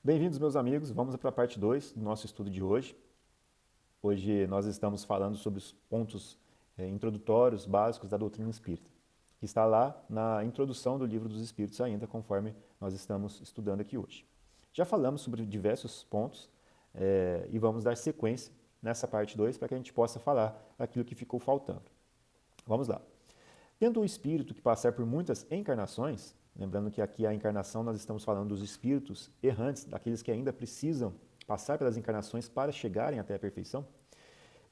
Bem-vindos, meus amigos. Vamos para a parte 2 do nosso estudo de hoje. Hoje nós estamos falando sobre os pontos introdutórios básicos da doutrina espírita, que está lá na introdução do Livro dos Espíritos ainda, conforme nós estamos estudando aqui hoje. Já falamos sobre diversos pontos e vamos dar sequência nessa parte 2 para que a gente possa falar aquilo que ficou faltando. Vamos lá. Tendo o espírito que passar por muitas encarnações, lembrando que aqui a encarnação nós estamos falando dos espíritos errantes, daqueles que ainda precisam passar pelas encarnações para chegarem até a perfeição,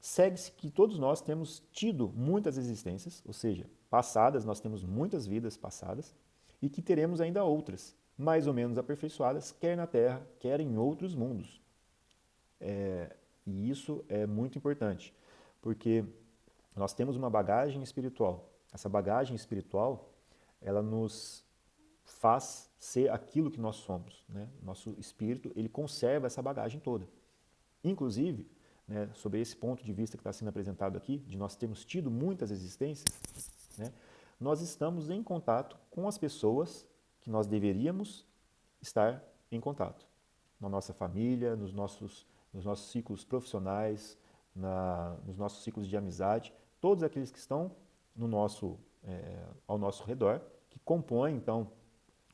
segue-se que todos nós temos tido muitas existências, ou seja, passadas, nós temos muitas vidas passadas, e que teremos ainda outras, mais ou menos aperfeiçoadas, quer na Terra, quer em outros mundos. E isso é muito importante, porque nós temos uma bagagem espiritual. Essa bagagem espiritual, ela nos faz ser aquilo que nós somos, né? Nosso espírito, ele conserva essa bagagem toda. Inclusive, né, sobre esse ponto de vista que está sendo apresentado aqui, de nós termos tido muitas existências, né, nós estamos em contato com as pessoas que nós deveríamos estar em contato. Na nossa família, nos nossos ciclos profissionais, nos nossos ciclos de amizade, todos aqueles que estão ao nosso redor, que compõem, então,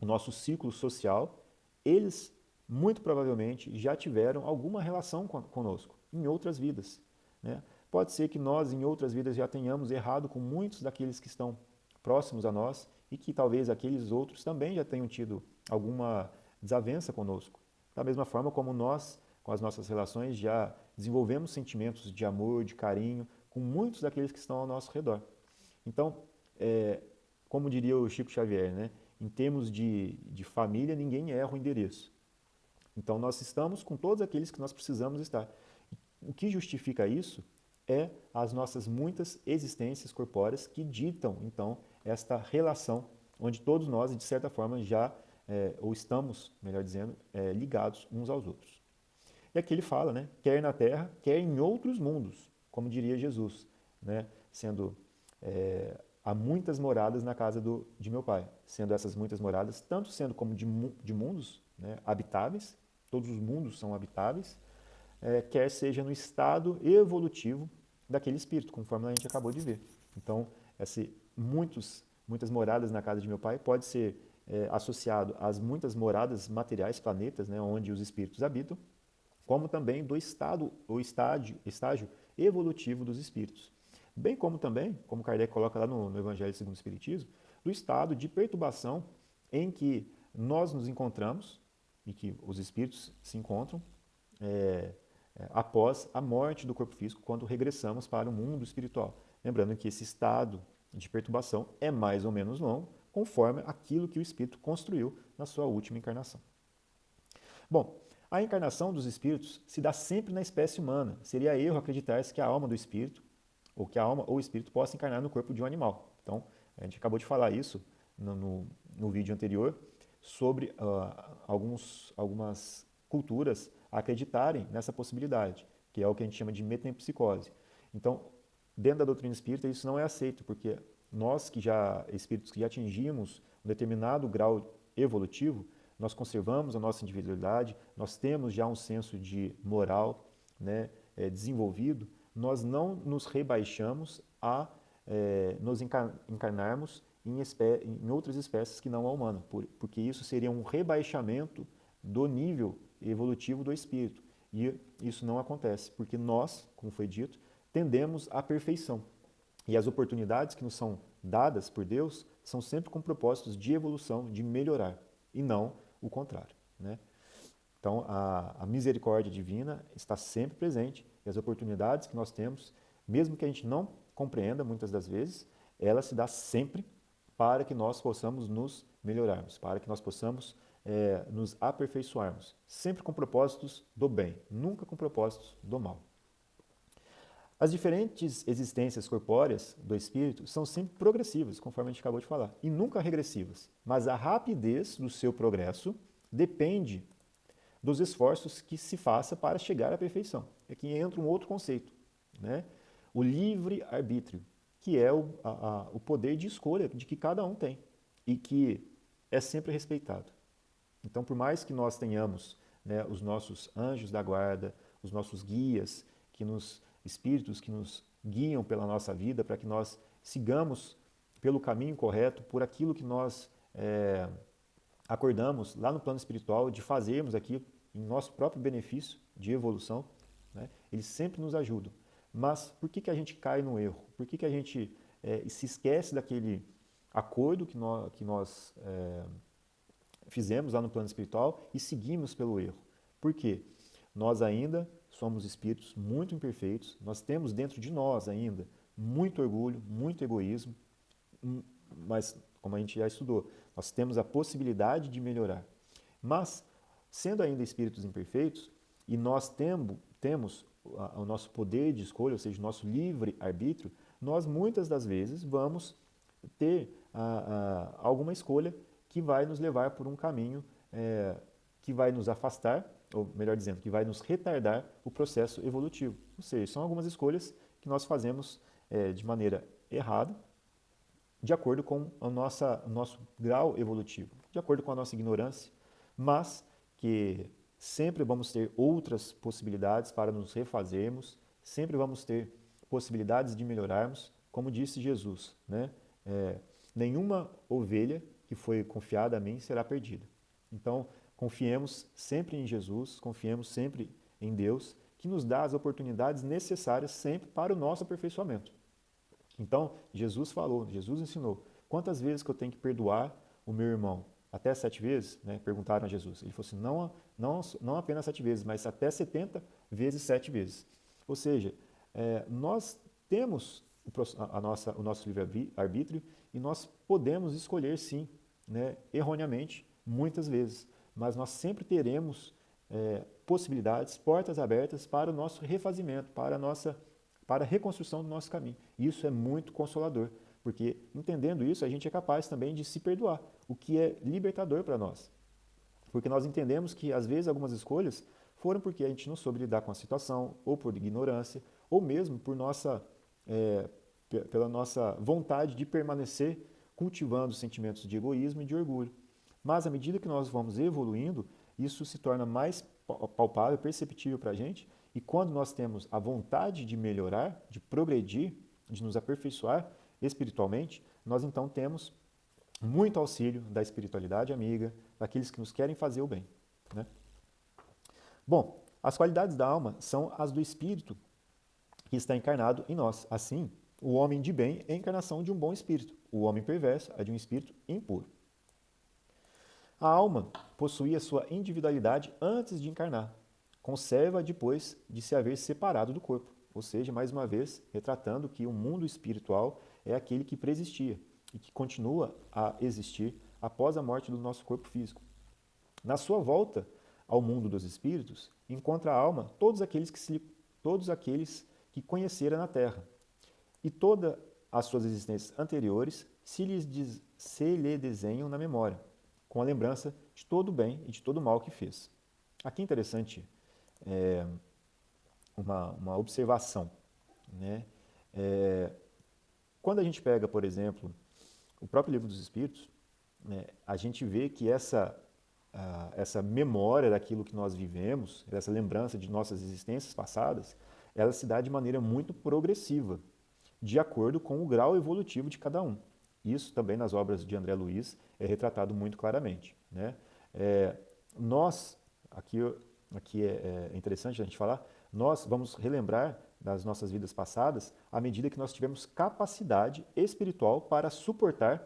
o nosso ciclo social, eles muito provavelmente já tiveram alguma relação conosco, em outras vidas. Né? Pode ser que nós, em outras vidas, já tenhamos errado com muitos daqueles que estão próximos a nós e que talvez aqueles outros também já tenham tido alguma desavença conosco. Da mesma forma como nós, com as nossas relações, já desenvolvemos sentimentos de amor, de carinho, com muitos daqueles que estão ao nosso redor. Então, como diria o Chico Xavier, né? Em termos de família, ninguém erra o endereço. Então, nós estamos com todos aqueles que nós precisamos estar. O que justifica isso é as nossas muitas existências corpóreas que ditam, então, esta relação, onde todos nós, de certa forma, já, ou estamos, melhor dizendo, ligados uns aos outros. E aqui ele fala, né, quer na Terra, quer em outros mundos, como diria Jesus, né, sendo há muitas moradas na casa de meu Pai, sendo essas muitas moradas, tanto sendo como de mundos, né, habitáveis, todos os mundos são habitáveis, quer seja no estado evolutivo daquele espírito, conforme a gente acabou de ver. Então, muitas moradas na casa de meu Pai pode ser associado às muitas moradas materiais, planetas, né, onde os espíritos habitam, como também do estágio evolutivo dos espíritos. Bem como também, como Kardec coloca lá no Evangelho segundo o Espiritismo, do estado de perturbação em que nós nos encontramos e que os espíritos se encontram após a morte do corpo físico, quando regressamos para o mundo espiritual. Lembrando que esse estado de perturbação é mais ou menos longo, conforme aquilo que o espírito construiu na sua última encarnação. Bom, a encarnação dos espíritos se dá sempre na espécie humana. Seria erro acreditar-se que a alma do espírito, ou que a alma ou o espírito possa encarnar no corpo de um animal. Então, a gente acabou de falar isso no vídeo anterior, sobre algumas culturas acreditarem nessa possibilidade, que é o que a gente chama de metempsicose. Então, dentro da doutrina espírita, isso não é aceito, porque nós, espíritos que já atingimos um determinado grau evolutivo, nós conservamos a nossa individualidade, nós temos já um senso de moral, né, desenvolvido, nós não nos rebaixamos a nos encarnarmos em outras espécies que não a humana, porque isso seria um rebaixamento do nível evolutivo do espírito. E isso não acontece, porque nós, como foi dito, tendemos à perfeição. E as oportunidades que nos são dadas por Deus são sempre com propósitos de evolução, de melhorar, e não o contrário, né? Então, a misericórdia divina está sempre presente e as oportunidades que nós temos, mesmo que a gente não compreenda muitas das vezes, ela se dá sempre para que nós possamos nos melhorarmos, para que nós possamos nos aperfeiçoarmos, sempre com propósitos do bem, nunca com propósitos do mal. As diferentes existências corpóreas do espírito são sempre progressivas, conforme a gente acabou de falar, e nunca regressivas, mas a rapidez do seu progresso depende dos esforços que se faça para chegar à perfeição. Aqui entra um outro conceito, né? O livre-arbítrio, que é o poder de escolha de que cada um tem e que é sempre respeitado. Então, por mais que nós tenhamos né, os nossos anjos da guarda, os nossos guias, espíritos que nos guiam pela nossa vida para que nós sigamos pelo caminho correto, por aquilo que nós acordamos lá no plano espiritual de fazermos aqui em nosso próprio benefício de evolução, né? Eles sempre nos ajudam. Mas por que a gente cai no erro? Por que a gente se esquece daquele acordo que nós fizemos lá no plano espiritual e seguimos pelo erro? Por quê? Nós ainda somos espíritos muito imperfeitos, nós temos dentro de nós ainda muito orgulho, muito egoísmo, mas, como a gente já estudou, nós temos a possibilidade de melhorar. Mas, sendo ainda espíritos imperfeitos, e nós temos o nosso poder de escolha, ou seja, o nosso livre arbítrio, nós muitas das vezes vamos ter alguma escolha que vai nos levar por um caminho que vai nos afastar, ou melhor dizendo, que vai nos retardar o processo evolutivo. Ou seja, são algumas escolhas que nós fazemos de maneira errada, de acordo com o nosso grau evolutivo, de acordo com a nossa ignorância, mas que sempre vamos ter outras possibilidades para nos refazermos, sempre vamos ter possibilidades de melhorarmos, como disse Jesus, né? Nenhuma ovelha que foi confiada a mim será perdida. Então, confiemos sempre em Jesus, confiemos sempre em Deus, que nos dá as oportunidades necessárias sempre para o nosso aperfeiçoamento. Então, Jesus falou, Jesus ensinou, quantas vezes que eu tenho que perdoar o meu irmão? Até 7 vezes? Né? Perguntaram a Jesus. Ele falou assim, não apenas 7 vezes, mas até 70 vezes 7 vezes. Ou seja, nós temos o nosso livre-arbítrio e nós podemos escolher sim, né, erroneamente, muitas vezes. Mas nós sempre teremos possibilidades, portas abertas para o nosso refazimento, para a reconstrução do nosso caminho. E isso é muito consolador, porque entendendo isso, a gente é capaz também de se perdoar, o que é libertador para nós. Porque nós entendemos que, às vezes, algumas escolhas foram porque a gente não soube lidar com a situação, ou por ignorância, ou mesmo pela nossa vontade de permanecer cultivando sentimentos de egoísmo e de orgulho. Mas, à medida que nós vamos evoluindo, isso se torna mais palpável, perceptível para a gente, e quando nós temos a vontade de melhorar, de progredir, de nos aperfeiçoar espiritualmente, nós então temos muito auxílio da espiritualidade amiga, daqueles que nos querem fazer o bem, né? Bom, as qualidades da alma são as do espírito que está encarnado em nós. Assim, o homem de bem é a encarnação de um bom espírito, o homem perverso é de um espírito impuro. A alma possui a sua individualidade antes de encarnar, conserva depois de se haver separado do corpo, ou seja, mais uma vez, retratando que o mundo espiritual é aquele que preexistia e que continua a existir após a morte do nosso corpo físico. Na sua volta ao mundo dos espíritos, encontra a alma todos aqueles que conhecera na Terra, e todas as suas existências anteriores se lhe desenham na memória, com a lembrança de todo o bem e de todo o mal que fez. Aqui é interessante uma observação, né? Quando a gente pega, por exemplo, o próprio Livro dos Espíritos, né, a gente vê que essa memória daquilo que nós vivemos, essa lembrança de nossas existências passadas, ela se dá de maneira muito progressiva, de acordo com o grau evolutivo de cada um. Isso também nas obras de André Luiz é retratado muito claramente, né? Aqui é interessante a gente falar, nós vamos relembrar das nossas vidas passadas à medida que nós tivemos capacidade espiritual para suportar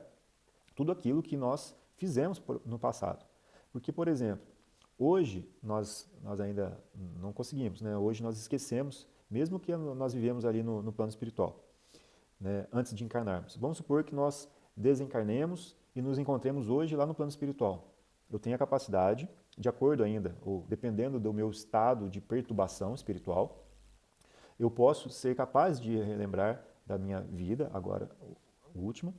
tudo aquilo que nós fizemos no passado. Porque, por exemplo, hoje nós ainda não conseguimos, né? Hoje nós esquecemos, mesmo que nós vivemos ali no plano espiritual, né, antes de encarnarmos. Vamos supor que nós desencarnemos e nos encontremos hoje lá no plano espiritual. Eu tenho a capacidade, de acordo ainda, ou dependendo do meu estado de perturbação espiritual, eu posso ser capaz de relembrar da minha vida, agora última,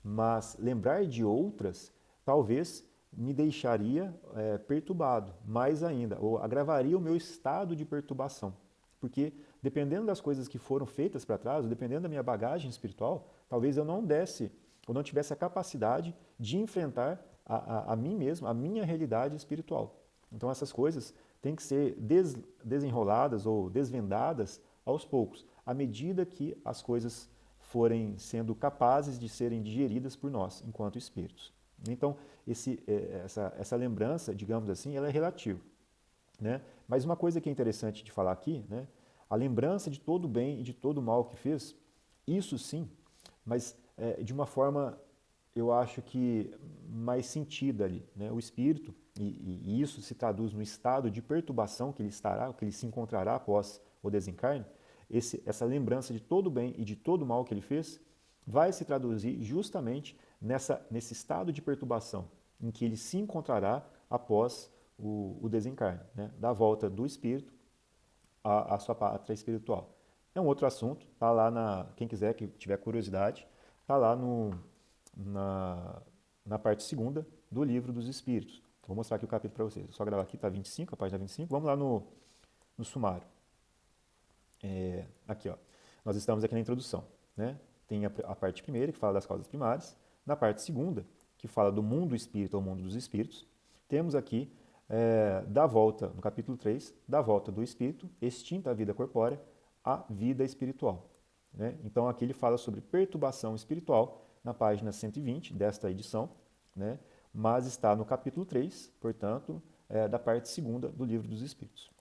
mas lembrar de outras talvez me deixaria perturbado, mais ainda, ou agravaria o meu estado de perturbação. Porque dependendo das coisas que foram feitas para trás, ou dependendo da minha bagagem espiritual, talvez eu não desse, ou não tivesse a capacidade de enfrentar a mim mesmo, a minha realidade espiritual. Então essas coisas têm que ser desenroladas ou desvendadas aos poucos, à medida que as coisas forem sendo capazes de serem digeridas por nós, enquanto espíritos. Então, essa lembrança, digamos assim, ela é relativa. Né? Mas uma coisa que é interessante de falar aqui, né? A lembrança de todo o bem e de todo o mal que fez, isso sim, mas de uma forma, eu acho que mais sentida ali. Né? O espírito, e isso se traduz no estado de perturbação que ele estará, que ele se encontrará após o desencarne, essa lembrança de todo o bem e de todo o mal que ele fez, vai se traduzir justamente nesse estado de perturbação em que ele se encontrará após o desencarne, né? Da volta do espírito à sua pátria espiritual. É um outro assunto, tá lá quem quiser, que tiver curiosidade, tá lá na parte segunda do livro dos Espíritos. Vou mostrar aqui o capítulo para vocês. É só gravar aqui, tá 25, a página 25. Vamos lá no sumário. Aqui, ó. Nós estamos aqui na introdução, né? Tem a parte primeira, que fala das causas primárias. Na parte segunda, que fala do mundo espírita ou mundo dos espíritos, temos aqui da volta, no capítulo 3, da volta do espírito, extinta a vida corpórea, à vida espiritual. Né? Então aqui ele fala sobre perturbação espiritual, na página 120 desta edição, né? Mas está no capítulo 3, portanto, da parte segunda do livro dos Espíritos.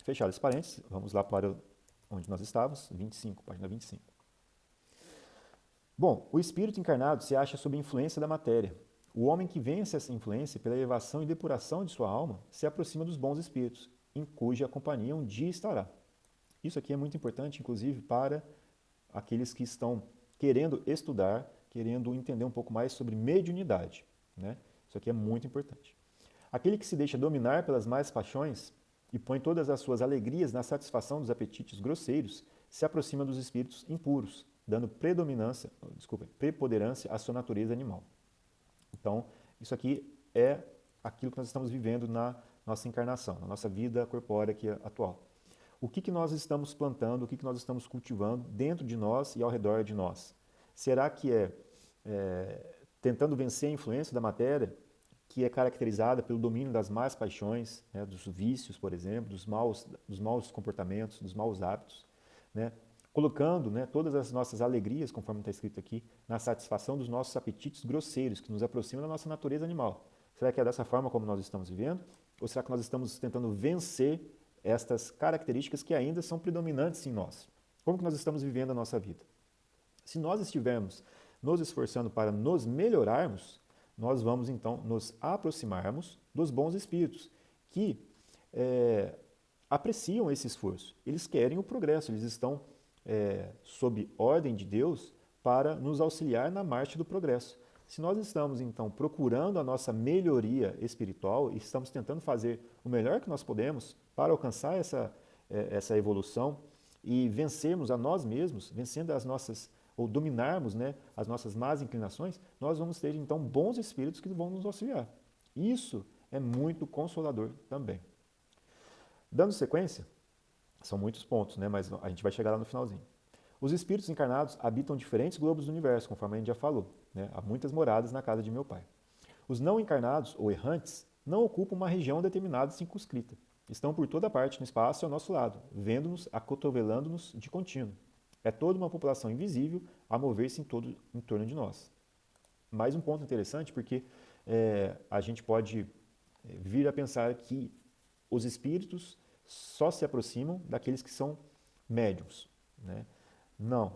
Fechado esse parênteses, vamos lá para onde nós estávamos, 25, página 25. Bom, o espírito encarnado se acha sob a influência da matéria. O homem que vence essa influência pela elevação e depuração de sua alma se aproxima dos bons espíritos, em cuja companhia um dia estará. Isso aqui é muito importante, inclusive, para aqueles que estão querendo estudar, querendo entender um pouco mais sobre mediunidade. Né? Isso aqui é muito importante. Aquele que se deixa dominar pelas más paixões e põe todas as suas alegrias na satisfação dos apetites grosseiros, se aproxima dos espíritos impuros, dando preponderância à sua natureza animal. Então, isso aqui é aquilo que nós estamos vivendo na nossa encarnação, na nossa vida corpórea aqui atual. O que nós estamos plantando, o que nós estamos cultivando dentro de nós e ao redor de nós? Será que tentando vencer a influência da matéria, que é caracterizada pelo domínio das más paixões, né, dos vícios, por exemplo, dos maus comportamentos, dos maus hábitos, né, colocando, né, todas as nossas alegrias, conforme está escrito aqui, na satisfação dos nossos apetites grosseiros, que nos aproximam da nossa natureza animal? Será que é dessa forma como nós estamos vivendo? Ou será que nós estamos tentando vencer estas características que ainda são predominantes em nós? Como que nós estamos vivendo a nossa vida? Se nós estivermos nos esforçando para nos melhorarmos, nós vamos então nos aproximarmos dos bons espíritos, que apreciam esse esforço. Eles querem o progresso, eles estão sob ordem de Deus para nos auxiliar na marcha do progresso. Se nós estamos então procurando a nossa melhoria espiritual e estamos tentando fazer o melhor que nós podemos para alcançar essa evolução e vencermos a nós mesmos, vencendo ou dominarmos, né, as nossas más inclinações, nós vamos ter então bons espíritos que vão nos auxiliar. Isso é muito consolador também. Dando sequência, são muitos pontos, né, mas a gente vai chegar lá no finalzinho. Os espíritos encarnados habitam diferentes globos do universo, conforme a gente já falou. Né? Há muitas moradas na casa de meu pai. Os não encarnados, ou errantes, não ocupam uma região determinada e circunscrita. Estão por toda parte no espaço ao nosso lado, vendo-nos, acotovelando-nos de contínuo. É toda uma população invisível a mover-se em torno de nós. Mais um ponto interessante, porque a gente pode vir a pensar que os espíritos só se aproximam daqueles que são médiums. Né? Não,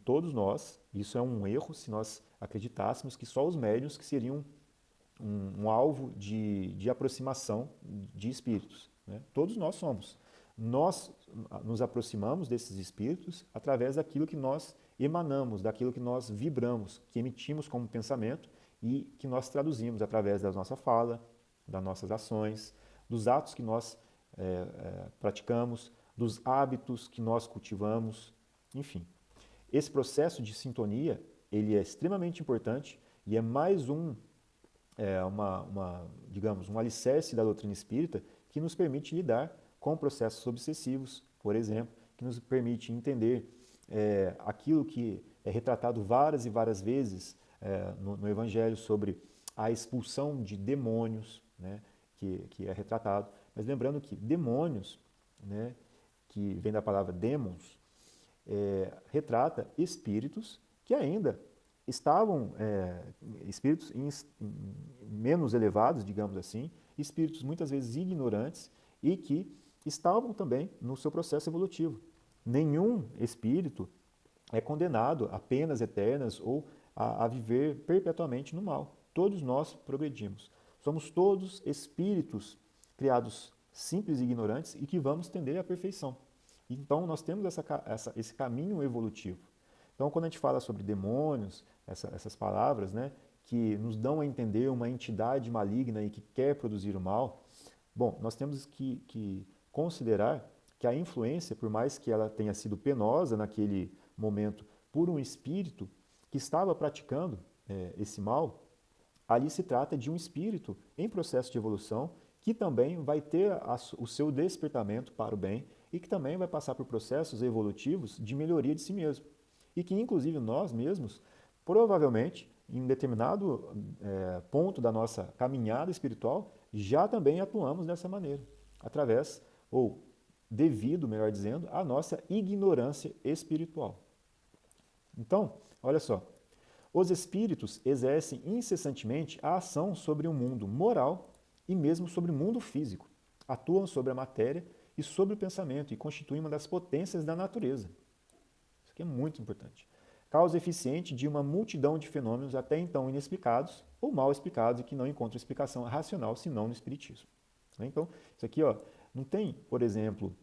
todos nós, isso é um erro se nós acreditássemos que só os médiuns que seriam um alvo de aproximação de espíritos. Né? Todos nós somos. Nós nos aproximamos desses espíritos através daquilo que nós emanamos, daquilo que nós vibramos, que emitimos como pensamento e que nós traduzimos através da nossa fala, das nossas ações, dos atos que nós praticamos, dos hábitos que nós cultivamos, enfim. Esse processo de sintonia, ele é extremamente importante e é mais digamos, um alicerce da doutrina espírita que nos permite lidar com processos obsessivos, por exemplo, que nos permite entender aquilo que é retratado várias e várias vezes no Evangelho sobre a expulsão de demônios, né, que é retratado. Mas lembrando que demônios, né, que vem da palavra demos, retrata espíritos que ainda estavam, espíritos menos elevados, digamos assim, espíritos muitas vezes ignorantes e que estavam também no seu processo evolutivo. Nenhum espírito é condenado a penas eternas ou a viver perpetuamente no mal. Todos nós progredimos. Somos todos espíritos criados simples e ignorantes e que vamos tender à perfeição. Então, nós temos esse caminho evolutivo. Então, quando a gente fala sobre demônios, essas palavras, né, que nos dão a entender uma entidade maligna e que quer produzir o mal, bom, nós temos que considerar que a influência, por mais que ela tenha sido penosa naquele momento por um espírito que estava praticando esse mal, ali se trata de um espírito em processo de evolução que também vai ter o seu despertamento para o bem e que também vai passar por processos evolutivos de melhoria de si mesmo. E que, inclusive, nós mesmos, provavelmente, em um determinado ponto da nossa caminhada espiritual, já também atuamos dessa maneira, através, ou devido, melhor dizendo, à nossa ignorância espiritual. Então, olha só, os espíritos exercem incessantemente a ação sobre o mundo moral e mesmo sobre o mundo físico. Atuam sobre a matéria e sobre o pensamento e constituem uma das potências da natureza. Isso aqui é muito importante. Causa eficiente de uma multidão de fenômenos até então inexplicados ou mal explicados e que não encontram explicação racional senão no espiritismo. Então, isso aqui não tem, por exemplo,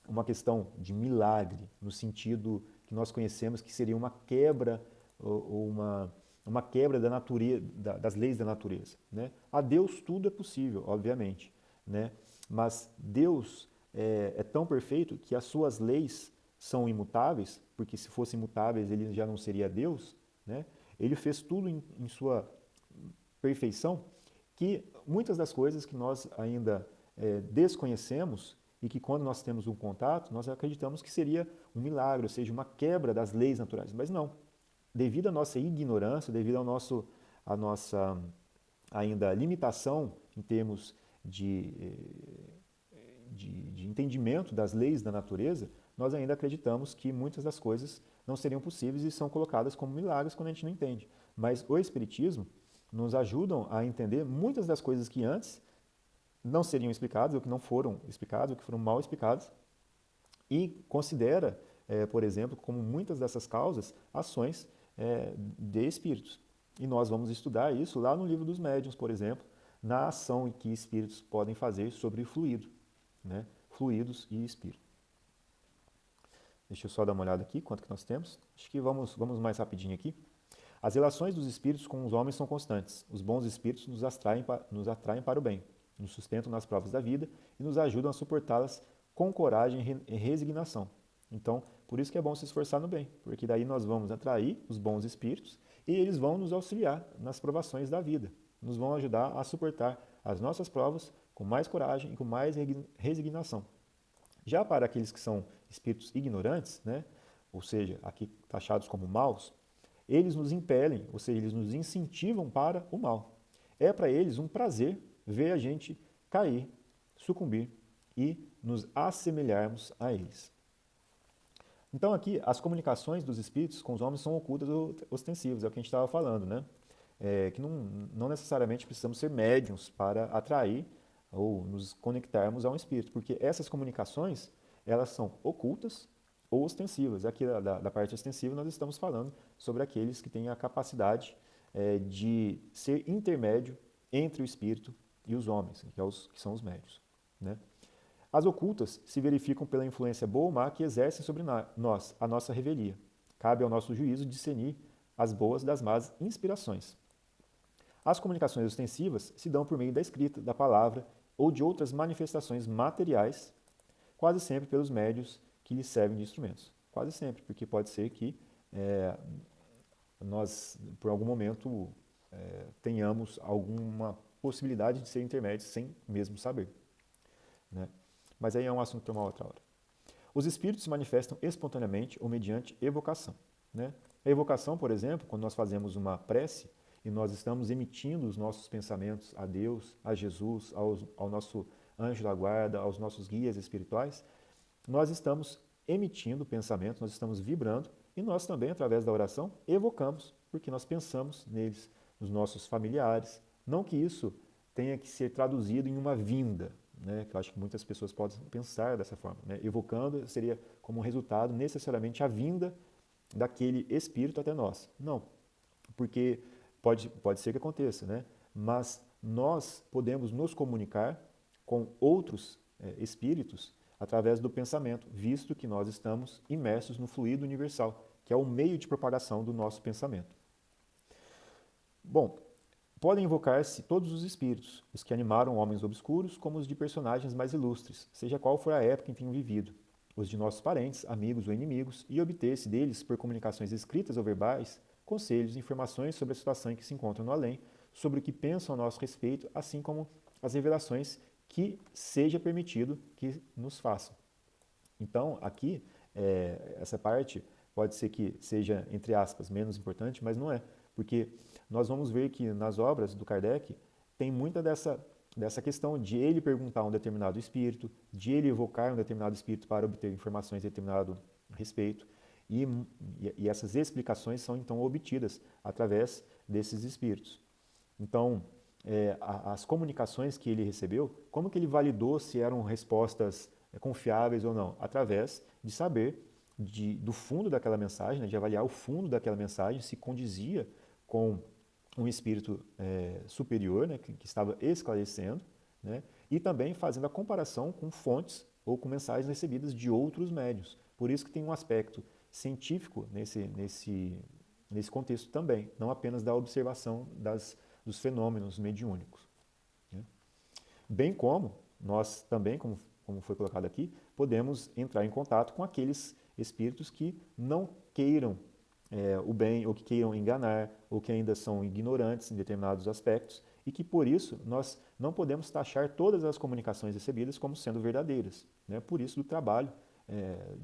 uma questão de milagre, no sentido que nós conhecemos que seria uma quebra ou uma quebra da natureza, das leis da natureza. Né? A Deus tudo é possível, obviamente, né? Mas Deus é tão perfeito que as suas leis são imutáveis, porque se fossem imutáveis ele já não seria Deus. Né? Ele fez tudo em sua perfeição, que muitas das coisas que nós ainda desconhecemos e que quando nós temos um contato, nós acreditamos que seria um milagre, ou seja, uma quebra das leis naturais. Mas não. Devido à nossa ignorância, devido à nossa ainda limitação em termos de entendimento das leis da natureza, nós ainda acreditamos que muitas das coisas não seriam possíveis e são colocadas como milagres quando a gente não entende. Mas o Espiritismo nos ajuda a entender muitas das coisas que antes não seriam explicadas, ou que não foram explicadas, ou que foram mal explicadas, e considera, por exemplo, como muitas dessas causas, ações de espíritos. E nós vamos estudar isso lá no livro dos médiuns, por exemplo, na ação que espíritos podem fazer sobre fluido, né? Fluidos e espírito. Deixa eu só dar uma olhada aqui, quanto que nós temos. Acho que vamos mais rapidinho aqui. As relações dos espíritos com os homens são constantes. Os bons espíritos nos atraem para o bem, nos sustentam nas provas da vida e nos ajudam a suportá-las com coragem e resignação. Então, por isso que é bom se esforçar no bem, porque daí nós vamos atrair os bons espíritos e eles vão nos auxiliar nas provações da vida, nos vão ajudar a suportar as nossas provas com mais coragem e com mais resignação. Já para aqueles que são espíritos ignorantes, né, ou seja, aqui taxados como maus, eles nos impelem, ou seja, eles nos incentivam para o mal. É para eles um prazer ver a gente cair, sucumbir e nos assemelharmos a eles. Então aqui, as comunicações dos espíritos com os homens são ocultas ou ostensivas, é o que a gente estava falando, né? Que não necessariamente precisamos ser médiuns para atrair ou nos conectarmos a um espírito, porque essas comunicações, elas são ocultas ou ostensivas. Aqui da parte ostensiva nós estamos falando sobre aqueles que têm a capacidade de ser intermédio entre o espírito e os homens, que são os médiuns, né? As ocultas se verificam pela influência boa ou má que exercem sobre nós, a nossa revelia. Cabe ao nosso juízo discernir as boas das más inspirações. As comunicações ostensivas se dão por meio da escrita, da palavra ou de outras manifestações materiais, quase sempre pelos médiuns que lhes servem de instrumentos. Quase sempre, porque pode ser que nós, por algum momento, tenhamos alguma possibilidade de ser intermédios sem mesmo saber, né? Mas aí é um assunto para uma outra hora. Os espíritos se manifestam espontaneamente ou mediante evocação, né? A evocação, por exemplo, quando nós fazemos uma prece, e nós estamos emitindo os nossos pensamentos a Deus, a Jesus, ao nosso anjo da guarda, aos nossos guias espirituais, nós estamos emitindo pensamentos, nós estamos vibrando e nós também, através da oração, evocamos, porque nós pensamos neles, nos nossos familiares. Não que isso tenha que ser traduzido em uma vinda, né? Que eu acho que muitas pessoas podem pensar dessa forma, né? Evocando seria como resultado necessariamente a vinda daquele espírito até nós. Não, porque pode ser que aconteça, né? Mas nós podemos nos comunicar com outros espíritos através do pensamento, visto que nós estamos imersos no fluido universal, que é o meio de propagação do nosso pensamento. Bom, podem invocar-se todos os espíritos, os que animaram homens obscuros, como os de personagens mais ilustres, seja qual for a época em que tenham vivido, os de nossos parentes, amigos ou inimigos, e obter-se deles, por comunicações escritas ou verbais, conselhos e informações sobre a situação em que se encontram no além, sobre o que pensam a nosso respeito, assim como as revelações que seja permitido que nos façam. Então, aqui, essa parte pode ser que seja, entre aspas, menos importante, mas não é, porque nós vamos ver que nas obras do Kardec tem muita dessa questão de ele perguntar a um determinado espírito, de ele evocar um determinado espírito para obter informações de determinado respeito, e essas explicações são então obtidas através desses espíritos. Então, as comunicações que ele recebeu, como que ele validou se eram respostas confiáveis ou não? Através de saber do fundo daquela mensagem, né, de avaliar o fundo daquela mensagem, se condizia com um espírito superior, né, que estava esclarecendo, né, e também fazendo a comparação com fontes ou com mensagens recebidas de outros médiuns. Por isso que tem um aspecto científico nesse contexto também, não apenas da observação dos fenômenos mediúnicos, né? Bem como nós também, como foi colocado aqui, podemos entrar em contato com aqueles espíritos que não queiram o bem, ou que queiram enganar, ou que ainda são ignorantes em determinados aspectos, e que por isso nós não podemos taxar todas as comunicações recebidas como sendo verdadeiras, né? Por isso do trabalho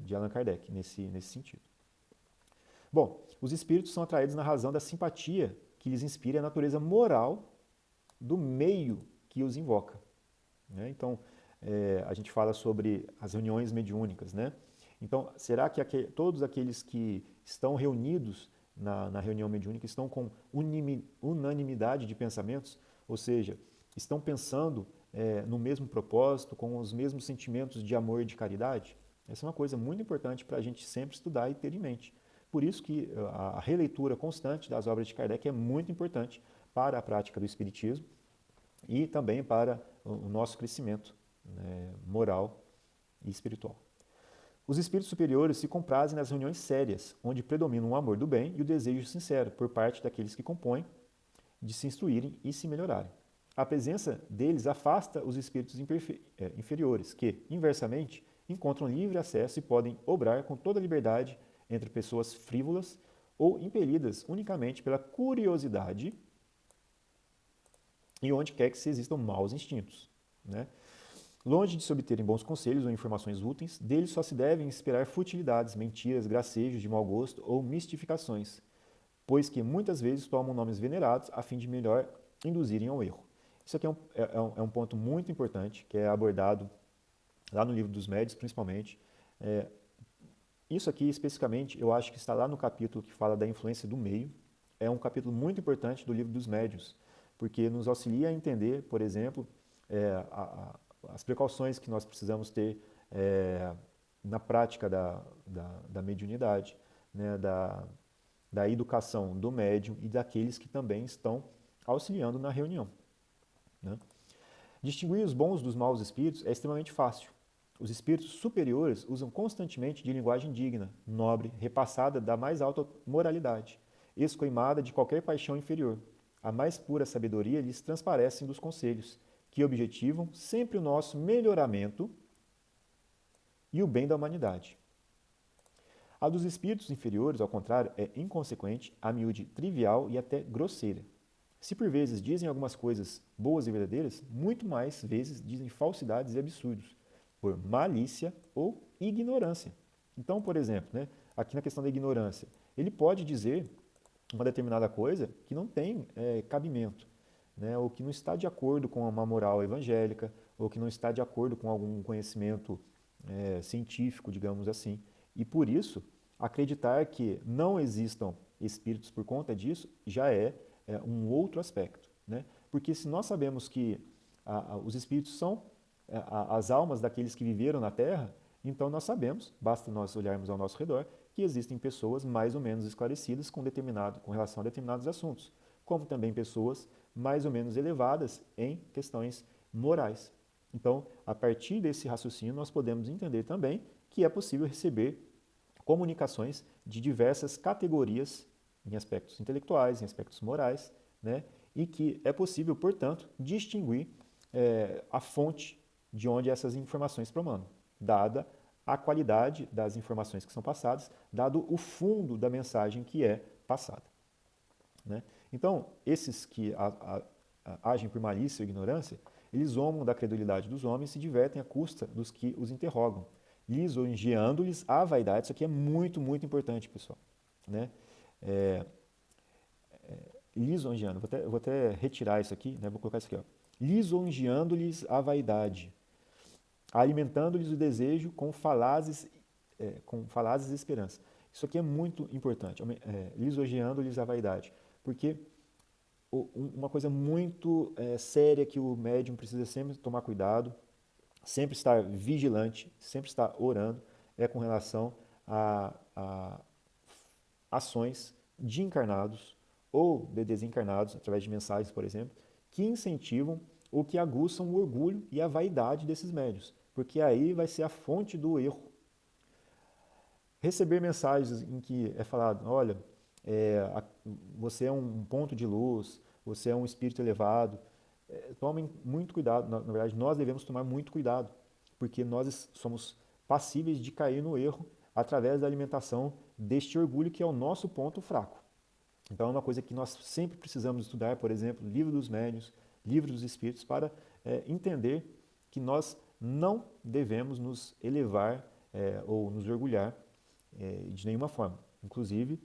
de Allan Kardec nesse sentido. Bom, os espíritos são atraídos na razão da simpatia que lhes inspira a natureza moral do meio que os invoca, né? Então, a gente fala sobre as reuniões mediúnicas, né? Então, será que todos aqueles que estão reunidos na reunião mediúnica estão com unanimidade de pensamentos? Ou seja, estão pensando no mesmo propósito, com os mesmos sentimentos de amor e de caridade? Essa é uma coisa muito importante para a gente sempre estudar e ter em mente. Por isso que a releitura constante das obras de Kardec é muito importante para a prática do Espiritismo e também para o nosso crescimento, né, moral e espiritual. Os espíritos superiores se comprazem nas reuniões sérias, onde predominam o amor do bem e o desejo sincero por parte daqueles que compõem de se instruírem e se melhorarem. A presença deles afasta os espíritos inferiores, que, inversamente, encontram livre acesso e podem obrar com toda liberdade entre pessoas frívolas ou impelidas unicamente pela curiosidade e onde quer que se existam maus instintos, né? Longe de se obterem bons conselhos ou informações úteis, deles só se devem esperar futilidades, mentiras, gracejos de mau gosto ou mistificações, pois que muitas vezes tomam nomes venerados a fim de melhor induzirem ao erro. Isso aqui é um ponto muito importante, que é abordado lá no Livro dos Médiuns, principalmente. Isso aqui, especificamente, eu acho que está lá no capítulo que fala da influência do meio. É um capítulo muito importante do Livro dos Médiuns, porque nos auxilia a entender, por exemplo, as precauções que nós precisamos ter na prática da mediunidade, né, da educação do médium e daqueles que também estão auxiliando na reunião, né? Distinguir os bons dos maus espíritos é extremamente fácil. Os espíritos superiores usam constantemente de linguagem digna, nobre, repassada da mais alta moralidade, escoimada de qualquer paixão inferior. A mais pura sabedoria lhes transparecem dos conselhos, que objetivam sempre o nosso melhoramento e o bem da humanidade. A dos espíritos inferiores, ao contrário, é inconsequente, amiúde, trivial e até grosseira. Se por vezes dizem algumas coisas boas e verdadeiras, muito mais vezes dizem falsidades e absurdos, por malícia ou ignorância. Então, por exemplo, né, aqui na questão da ignorância, ele pode dizer uma determinada coisa que não tem cabimento, né? Ou que não está de acordo com uma moral evangélica, ou que não está de acordo com algum conhecimento científico, digamos assim. E por isso, acreditar que não existam espíritos por conta disso já é um outro aspecto, né? Porque se nós sabemos que os espíritos são as almas daqueles que viveram na Terra, então nós sabemos, basta nós olharmos ao nosso redor, que existem pessoas mais ou menos esclarecidas com relação a determinados assuntos, como também pessoas mais ou menos elevadas em questões morais. Então, a partir desse raciocínio, nós podemos entender também que é possível receber comunicações de diversas categorias em aspectos intelectuais, em aspectos morais, né? E que é possível, portanto, distinguir a fonte de onde essas informações promanam, dada a qualidade das informações que são passadas, dado o fundo da mensagem que é passada, né? Então, esses que agem por malícia ou ignorância, eles zombam da credulidade dos homens e se divertem à custa dos que os interrogam, lisonjeando-lhes a vaidade. Isso aqui é muito, muito importante, pessoal, né? Lisonjeando, vou até retirar isso aqui, né? Vou colocar isso aqui, ó. Lisonjeando-lhes a vaidade, alimentando-lhes o desejo com falazes esperanças. Isso aqui é muito importante, lisonjeando-lhes a vaidade, porque uma coisa muito séria que o médium precisa sempre tomar cuidado, sempre estar vigilante, sempre estar orando, é com relação a ações de encarnados ou de desencarnados, através de mensagens, por exemplo, que incentivam ou que aguçam o orgulho e a vaidade desses médios, porque aí vai ser a fonte do erro. Receber mensagens em que é falado, olha, você é um ponto de luz, você é um espírito elevado, tomem muito cuidado, na verdade nós devemos tomar muito cuidado, porque nós somos passíveis de cair no erro através da alimentação deste orgulho que é o nosso ponto fraco. Então é uma coisa que nós sempre precisamos estudar, por exemplo, livro dos médiuns, livro dos espíritos, para entender que nós não devemos nos elevar ou nos orgulhar de nenhuma forma. Inclusive,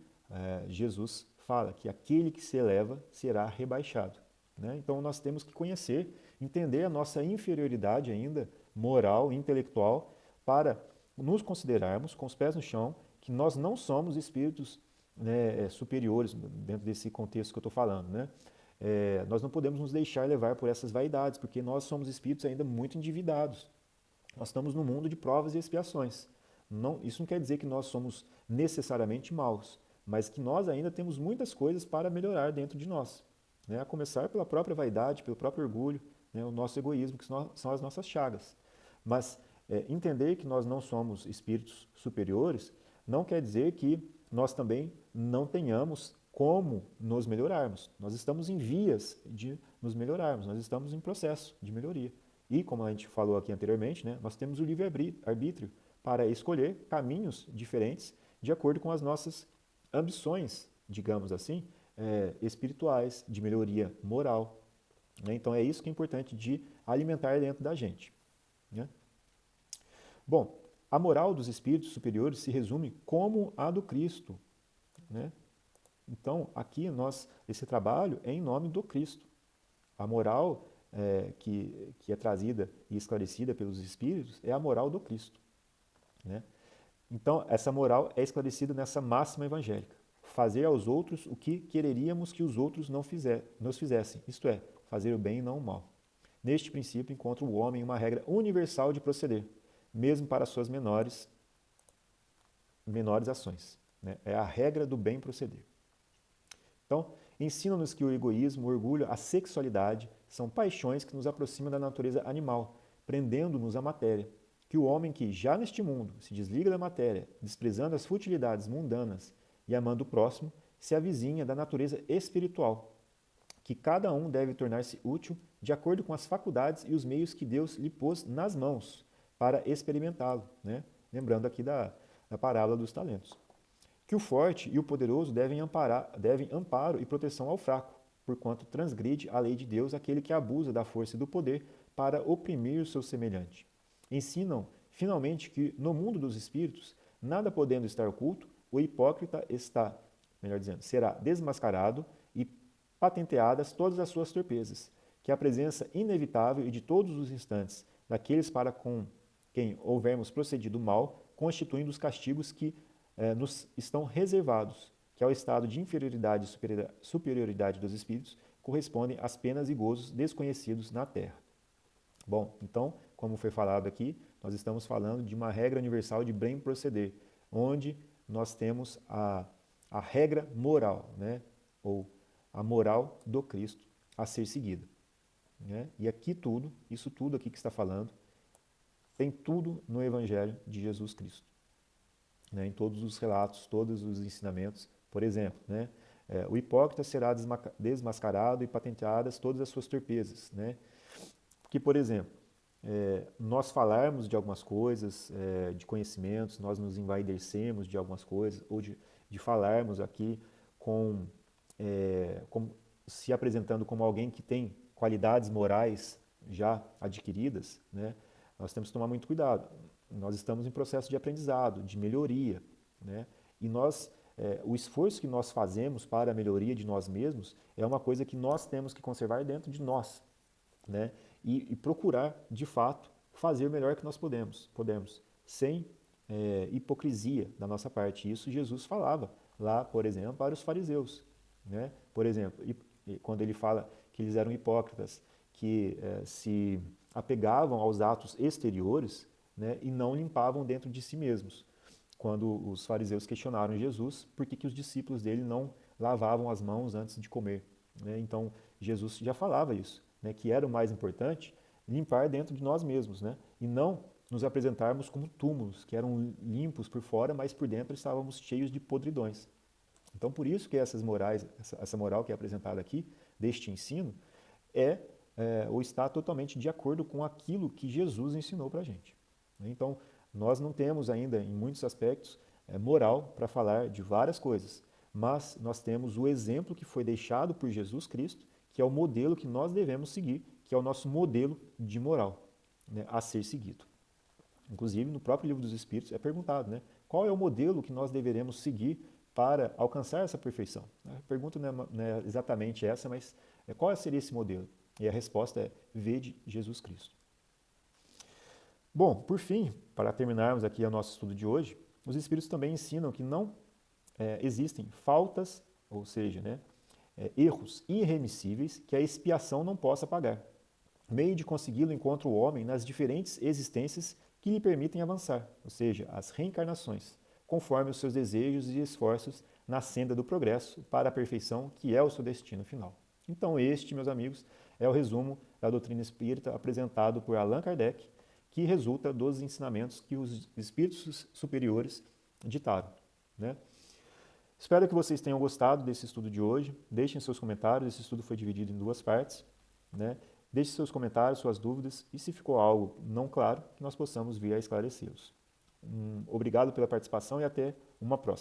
Jesus fala que aquele que se eleva será rebaixado, né? Então nós temos que conhecer, entender a nossa inferioridade ainda moral, intelectual, para nos considerarmos com os pés no chão que nós não somos espíritos, né, superiores dentro desse contexto que eu estou falando, né? Nós não podemos nos deixar levar por essas vaidades, porque nós somos espíritos ainda muito endividados. Nós estamos no mundo de provas e expiações. Isso não quer dizer que nós somos necessariamente maus, mas que nós ainda temos muitas coisas para melhorar dentro de nós, né? A começar pela própria vaidade, pelo próprio orgulho, né? O nosso egoísmo, que são as nossas chagas. Mas entender que nós não somos espíritos superiores não quer dizer que nós também não tenhamos como nos melhorarmos. Nós estamos em vias de nos melhorarmos, nós estamos em processo de melhoria. E, como a gente falou aqui anteriormente, né, nós temos o livre-arbítrio para escolher caminhos diferentes de acordo com as nossas ambições, digamos assim, espirituais, de melhoria moral, né? Então é isso que é importante de alimentar dentro da gente, né? Bom, a moral dos espíritos superiores se resume como a do Cristo, né? Então, aqui esse trabalho é em nome do Cristo. A moral que é trazida e esclarecida pelos espíritos é a moral do Cristo, né? Então, essa moral é esclarecida nessa máxima evangélica: fazer aos outros o que quereríamos que os outros nos fizessem, isto é, fazer o bem e não o mal. Neste princípio encontra o homem uma regra universal de proceder, mesmo para suas menores ações, né? É a regra do bem proceder. Então, ensina-nos que o egoísmo, o orgulho, a sexualidade são paixões que nos aproximam da natureza animal, prendendo-nos à matéria. Que o homem que, já neste mundo, se desliga da matéria, desprezando as futilidades mundanas e amando o próximo, se avizinha da natureza espiritual. Que cada um deve tornar-se útil de acordo com as faculdades e os meios que Deus lhe pôs nas mãos para experimentá-lo, né? Lembrando aqui da parábola dos talentos. Que o forte e o poderoso devem amparo e proteção ao fraco, porquanto transgride a lei de Deus aquele que abusa da força e do poder para oprimir o seu semelhante. Ensinam, finalmente, que no mundo dos espíritos, nada podendo estar oculto, o hipócrita está melhor dizendo, será desmascarado e patenteadas todas as suas torpezas, que a presença inevitável e de todos os instantes daqueles para com quem houvermos procedido mal, constituindo os castigos que nos estão reservados, que ao estado de inferioridade e superioridade dos espíritos correspondem às penas e gozos desconhecidos na terra. Bom, então, como foi falado aqui, nós estamos falando de uma regra universal de bem proceder, onde nós temos a regra moral, né? Ou a moral do Cristo a ser seguida. Né? E aqui tudo, isso tudo aqui que está falando, tem tudo no Evangelho de Jesus Cristo. Né? Em todos os relatos, todos os ensinamentos. Por exemplo, né? O hipócrita será desmascarado e patenteadas todas as suas torpezas. Né? Porque, por exemplo, nós falarmos de algumas coisas, de conhecimentos, nós nos envaidecemos de algumas coisas, ou de falarmos aqui se apresentando como alguém que tem qualidades morais já adquiridas, né? Nós temos que tomar muito cuidado. Nós estamos em processo de aprendizado, de melhoria, né? E o esforço que nós fazemos para a melhoria de nós mesmos é uma coisa que nós temos que conservar dentro de nós, né? E procurar, de fato, fazer o melhor que nós podemos sem hipocrisia da nossa parte. Isso Jesus falava lá, por exemplo, para os fariseus. Né? Por exemplo, quando ele fala que eles eram hipócritas, que se apegavam aos atos exteriores, né, e não limpavam dentro de si mesmos. Quando os fariseus questionaram Jesus por que os discípulos dele não lavavam as mãos antes de comer. Né? Então, Jesus já falava isso, né, que era o mais importante limpar dentro de nós mesmos, né, e não nos apresentarmos como túmulos, que eram limpos por fora, mas por dentro estávamos cheios de podridões. Então, por isso que essas morais, essa moral que é apresentada aqui, deste ensino, ou está totalmente de acordo com aquilo que Jesus ensinou para a gente. Então, nós não temos ainda, em muitos aspectos, moral para falar de várias coisas, mas nós temos o exemplo que foi deixado por Jesus Cristo, que é o modelo que nós devemos seguir, que é o nosso modelo de moral, né, a ser seguido. Inclusive, no próprio Livro dos Espíritos é perguntado, né, qual é o modelo que nós deveremos seguir para alcançar essa perfeição? A pergunta não é exatamente essa, mas qual seria esse modelo? E a resposta é: vede Jesus Cristo. Bom, por fim, para terminarmos aqui o nosso estudo de hoje, os Espíritos também ensinam que não existem faltas, ou seja, né, erros irremissíveis que a expiação não possa pagar. Meio de consegui-lo encontra o homem nas diferentes existências que lhe permitem avançar, ou seja, as reencarnações, conforme os seus desejos e esforços na senda do progresso para a perfeição, que é o seu destino final. Então este, meus amigos, é o resumo da doutrina espírita apresentado por Allan Kardec, que resulta dos ensinamentos que os espíritos superiores ditaram. Né? Espero que vocês tenham gostado desse estudo de hoje. Deixem seus comentários, esse estudo foi dividido em 2 partes. Né? Deixe seus comentários, suas dúvidas e, se ficou algo não claro, que nós possamos vir a esclarecê-los. Obrigado pela participação e até uma próxima.